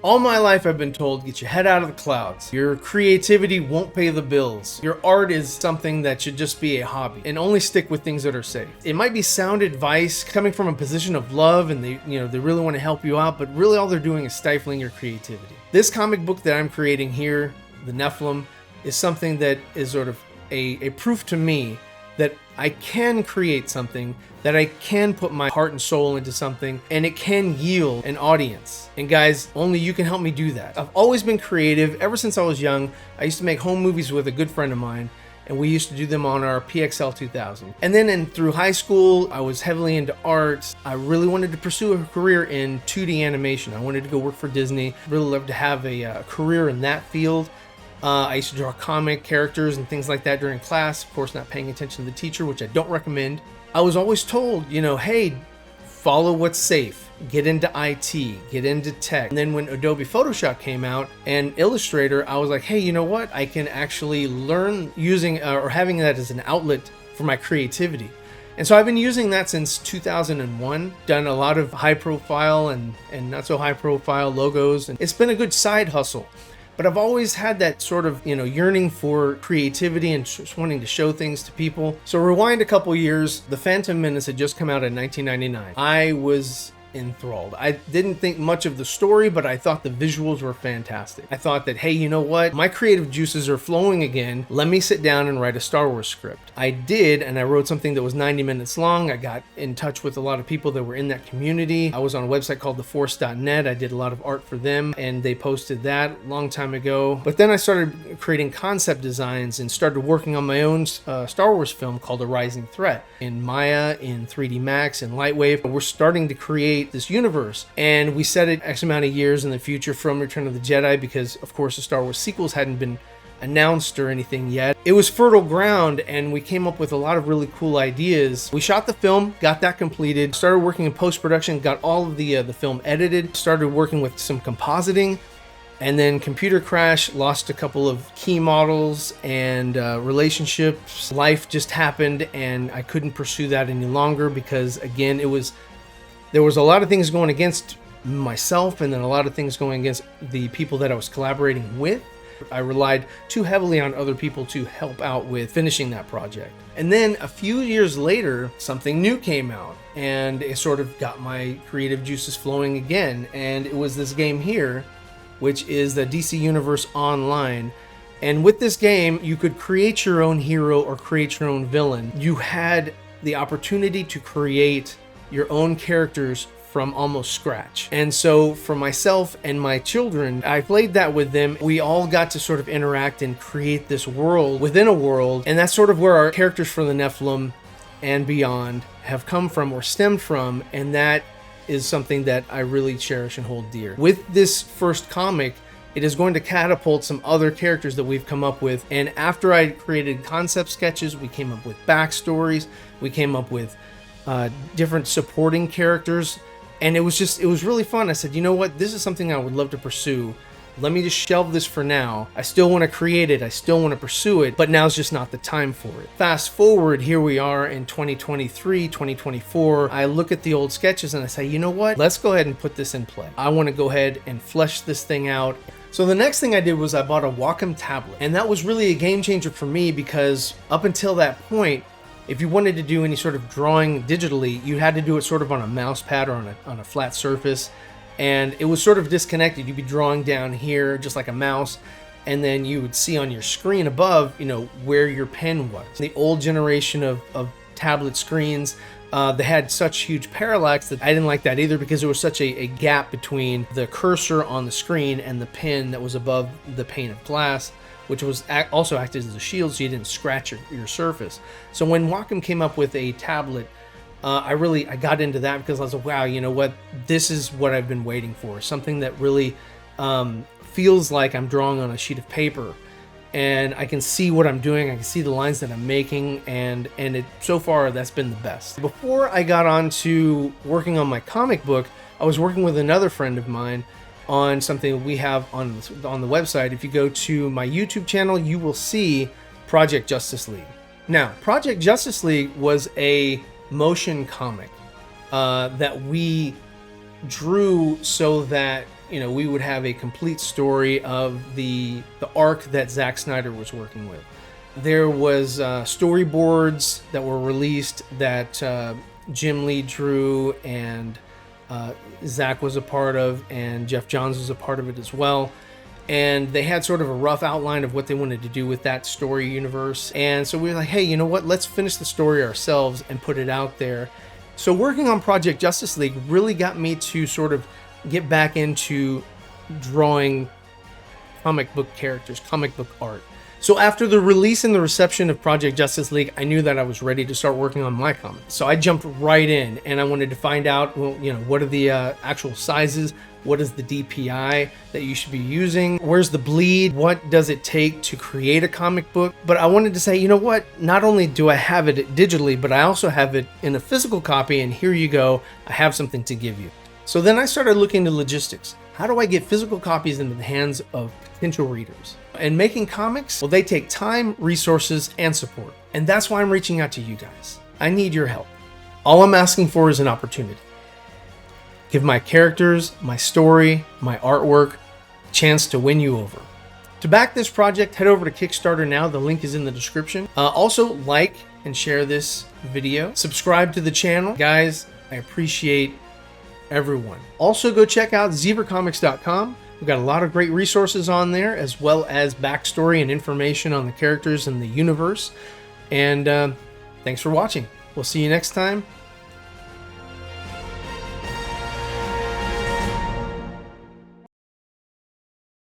All my life I've been told, get your head out of the clouds. Your creativity won't pay the bills. Your art is something that should just be a hobby and only stick with things that are safe. It might be sound advice coming from a position of love and they really want to help you out, but really all they're doing is stifling your creativity. This comic book that I'm creating here, the Nephilim, is something that is sort of a proof to me that I can create something, that I can put my heart and soul into something, and it can yield an audience. And guys, only you can help me do that. I've always been creative. Ever since I was young, I used to make home movies with a good friend of mine, and we used to do them on our PXL 2000. And then through high school, I was heavily into art. I really wanted to pursue a career in 2D animation. I wanted to go work for Disney. Really loved to have a career in that field. I used to draw comic characters and things like that during class, of course not paying attention to the teacher, which I don't recommend. I was always told, hey, follow what's safe, get into IT, get into tech. And then when Adobe Photoshop came out and Illustrator, I was like, hey, you know what? I can actually learn using or having that as an outlet for my creativity. And so I've been using that since 2001, done a lot of high profile and not so high profile logos, and it's been a good side hustle. But I've always had that sort of, yearning for creativity and just wanting to show things to people. So rewind a couple years, The Phantom Menace had just come out in 1999. I was enthralled. I didn't think much of the story, but I thought the visuals were fantastic. I thought that, hey, you know what? My creative juices are flowing again. Let me sit down and write a Star Wars script. I did, and I wrote something that was 90 minutes long. I got in touch with a lot of people that were in that community. I was on a website called theforce.net. I did a lot of art for them, and they posted that a long time ago. But then I started creating concept designs and started working on my own Star Wars film called A Rising Threat in Maya, in 3D Max, in Lightwave. We're starting to create this universe, and we set it X amount of years in the future from Return of the Jedi because, of course, the Star Wars sequels hadn't been announced or anything yet. It was fertile ground, and we came up with a lot of really cool ideas. We shot the film, got that completed, started working in post-production, got all of the film edited, started working with some compositing, and then computer crash, lost a couple of key models and relationships. Life just happened, and I couldn't pursue that any longer because, again, there was a lot of things going against myself and then a lot of things going against the people that I was collaborating with. I relied too heavily on other people to help out with finishing that project. And then a few years later, something new came out and it sort of got my creative juices flowing again. And it was this game here, which is the DC Universe Online. And with this game, you could create your own hero or create your own villain. You had the opportunity to create your own characters from almost scratch. And so for myself and my children, I played that with them. We all got to sort of interact and create this world within a world. And that's sort of where our characters from the Nephilim and beyond have come from or stemmed from. And that is something that I really cherish and hold dear. With this first comic, it is going to catapult some other characters that we've come up with. And after I created concept sketches, we came up with backstories. We came up with different supporting characters, and it was really fun. I said, you know what, this is something I would love to pursue. Let me just shelve this for now. I still want to create it, I still want to pursue it, but now's just not the time for it. Fast forward, here we are in 2023, 2024. I look at the old sketches and I say, you know what, let's go ahead and put this in play. I want to go ahead and flesh this thing out. So the next thing I did was I bought a Wacom tablet, and that was really a game changer for me because up until that point, if you wanted to do any sort of drawing digitally, you had to do it sort of on a mouse pad or on a flat surface, and it was sort of disconnected. You'd be drawing down here just like a mouse, and then you would see on your screen above, where your pen was. The old generation of tablet screens, they had such huge parallax that I didn't like that either because there was such a gap between the cursor on the screen and the pen that was above the pane of glass, which was also acted as a shield so you didn't scratch your surface. So when Wacom came up with a tablet, I got into that because I was like, wow, you know what? This is what I've been waiting for. Something that really feels like I'm drawing on a sheet of paper. And I can see what I'm doing. I can see the lines that I'm making. And so far, that's been the best. Before I got on to working on my comic book, I was working with another friend of mine on something we have on the website. If you go to my YouTube channel, you will see Project Justice League. Now, Project Justice League was a motion comic that we drew so that we would have a complete story of the arc that Zack Snyder was working with. There was storyboards that were released that Jim Lee drew, and Zack was a part of, and Jeff Johns was a part of it as well. And they had sort of a rough outline of what they wanted to do with that story universe. And so we were like, hey, you know what? Let's finish the story ourselves and put it out there. So working on Project Justice League really got me to sort of get back into drawing comic book characters, comic book art. So after the release and the reception of Project Justice League, I knew that I was ready to start working on my comic. So I jumped right in, and I wanted to find out, well, what are the actual sizes? What is the DPI that you should be using? Where's the bleed? What does it take to create a comic book? But I wanted to say, you know what? Not only do I have it digitally, but I also have it in a physical copy, and here you go. I have something to give you. So then I started looking into logistics. How do I get physical copies into the hands of potential readers? And making comics, well, they take time, resources, and support. And that's why I'm reaching out to you guys. I need your help. All I'm asking for is an opportunity. Give my characters, my story, my artwork a chance to win you over. To back this project, head over to Kickstarter now. The link is in the description. Also, like and share this video. Subscribe to the channel. Guys, I appreciate everyone. Also, go check out zebracomics.com. We've got a lot of great resources on there, as well as backstory and information on the characters and the universe. And thanks for watching. We'll see you next time.